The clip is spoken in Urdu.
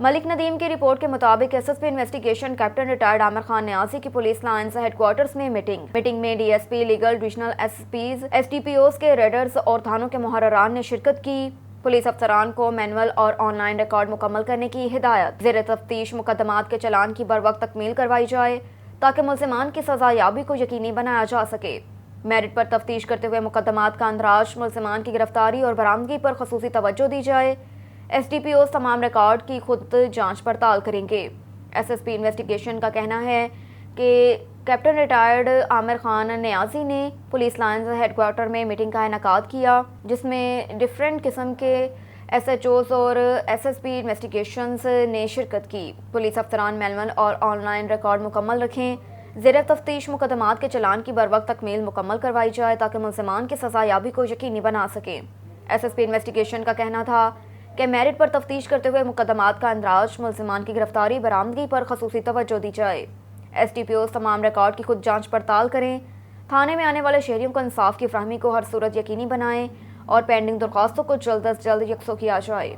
ملک ندیم کی رپورٹ کے مطابق S S P investigation captain retired Aamir Khan Niazi کی پولیس لائنز ہیڈ کوارٹرز میں میٹنگ میں D S P legal divisional SPs S T POs کے ریڈرز اور تھانوں کے محرران نے شرکت کی۔ پولیس افسران کو مینول اور آن لائن ریکارڈ مکمل کرنے کی ہدایت۔ زیر تفتیش مقدمات کے چلان کی بروقت تکمیل کروائی جائے تاکہ ملزمان کی سزا یابی کو یقینی بنایا جا سکے۔ میرٹ پر تفتیش کرتے ہوئے مقدمات کا اندراج، ملزمان کی گرفتاری اور برآمدگی پر خصوصی توجہ دی جائے۔ ایس ڈی پی اوز تمام ریکارڈ کی خود جانچ پڑتال کریں گے۔ ایس ایس پی انویسٹیگیشن کا کہنا ہے کہ کیپٹن ریٹائرڈ عامر خان نیازی نے پولیس لائنز ہیڈ کوارٹر میں میٹنگ کا انعقاد کیا، جس میں ڈفرینٹ قسم کے ایس ایچ اوز اور ایس ایس پی انویسٹیگیشنز نے شرکت کی۔ پولیس افسران مینول اور آن لائن ریکارڈ مکمل رکھیں۔ زیر تفتیش مقدمات کے چلان کی بروقت تکمیل مکمل کروائی جائے تاکہ ملزمان کی سزا یابی کو یقینی بنا سکیں۔ ایس ایس پی انویسٹیگیشن کا کہنا تھا کہ میرٹ پر تفتیش کرتے ہوئے مقدمات کا اندراج، ملزمان کی گرفتاری، برآمدگی پر خصوصی توجہ دی جائے۔ ایس ٹی پی اوز تمام ریکارڈ کی خود جانچ پڑتال کریں، تھانے میں آنے والے شہریوں کو انصاف کی فراہمی کو ہر صورت یقینی بنائیں اور پینڈنگ درخواستوں کو جلد از جلد یکسو کیا جائے۔